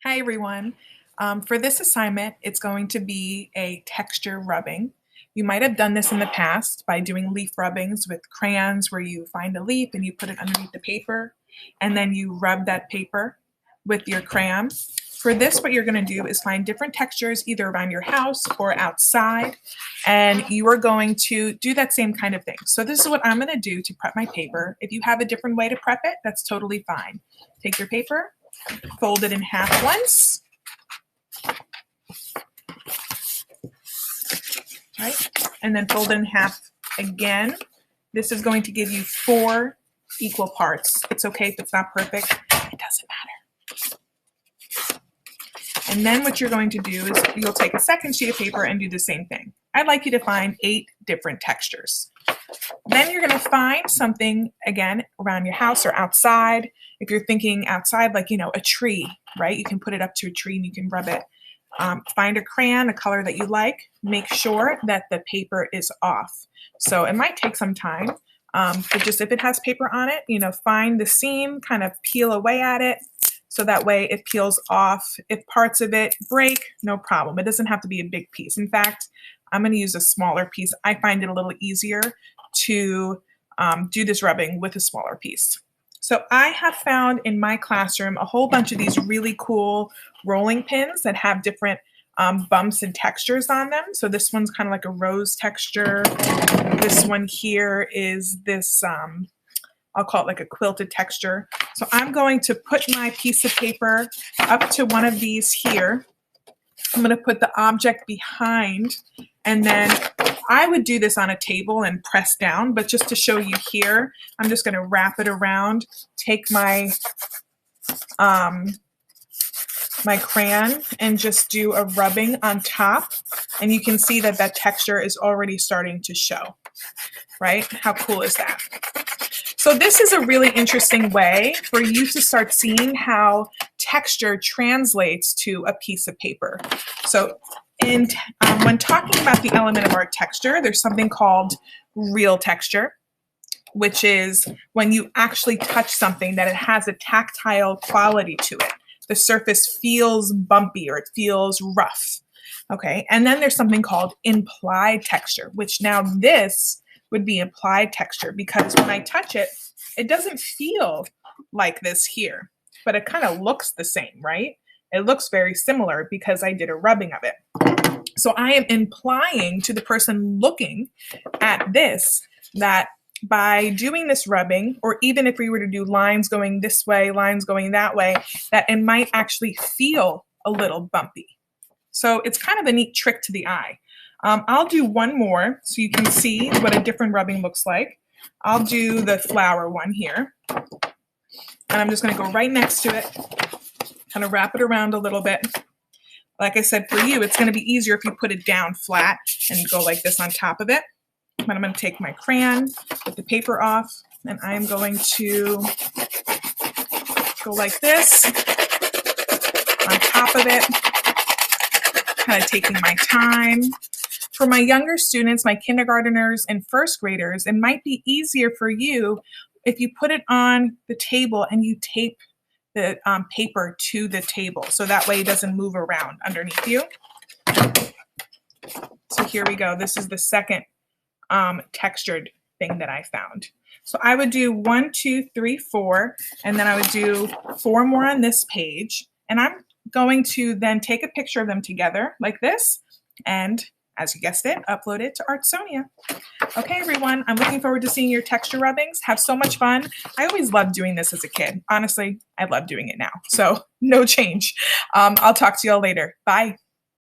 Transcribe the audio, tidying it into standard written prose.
Hi everyone. For this assignment, it's going to be a texture rubbing. You might have done this in the past by doing leaf rubbings with crayons where you find a leaf and you put it underneath the paper and then you rub that paper with your crayon. For this, what you're going to do is find different textures either around your house or outside, and you are going to do that same kind of thing. So this is what I'm going to do to prep my paper. If you have a different way to prep it, that's totally fine. Take your paper, fold it in half once, right? And then fold it in half again. This is going to give you 4 equal parts. It's okay if it's not perfect. It doesn't matter. And then what you're going to do is you'll take a second sheet of paper and do the same thing. I'd like you to find 8 different textures. Then you're going to find something, again, around your house or outside. If you're thinking outside, like, a tree, right? You can put it up to a tree and you can rub it. Find a crayon, a color that you like. Make sure that the paper is off. So it might take some time, but just if it has paper on it, find the seam, kind of peel away at it. So that way it peels off. If parts of it break, no problem. It doesn't have to be a big piece. In fact, I'm going to use a smaller piece. I find it a little easier to do this rubbing with a smaller piece. So I have found in my classroom a whole bunch of these really cool rolling pins that have different bumps and textures on them. So this one's kind of like a rose texture. This one here is this, I'll call it like a quilted texture. So I'm going to put my piece of paper up to one of these here. I'm going to put the object behind, and then I would do this on a table and press down, but just to show you here, I'm just going to wrap it around, take my my crayon and just do a rubbing on top, and you can see that that texture is already starting to show, right? How cool is that? So this is a really interesting way for you to start seeing how texture translates to a piece of paper. So when talking about the element of our texture, there's something called real texture, which is when you actually touch something that it has a tactile quality to it. The surface feels bumpy or it feels rough. Okay, and then there's something called implied texture, which now this would be implied texture because when I touch it, it doesn't feel like this here, but it kind of looks the same, right? It looks very similar because I did a rubbing of it. So I am implying to the person looking at this that by doing this rubbing, or even if we were to do lines going this way, lines going that way, that it might actually feel a little bumpy. So it's kind of a neat trick to the eye. I'll do one more so you can see what a different rubbing looks like. I'll do the flower one here. And I'm just going to go right next to it, kind of wrap it around a little bit. Like I said, for you, it's going to be easier if you put it down flat and go like this on top of it. But I'm going to take my crayon, put the paper off, and I'm going to go like this on top of it, kind of taking my time. For my younger students, my kindergarteners and first graders, it might be easier for you if you put it on the table and you tape the paper to the table, so that way it doesn't move around underneath you. So here we go. This is the second textured thing that I found. So I would do 1, 2, 3, 4, and then I would do 4 more on this page. And I'm going to then take a picture of them together like this, and as you guessed it, upload it to Artsonia. Okay, everyone, I'm looking forward to seeing your texture rubbings. Have so much fun. I always loved doing this as a kid. Honestly, I love doing it now. So no change. I'll talk to you all later. Bye.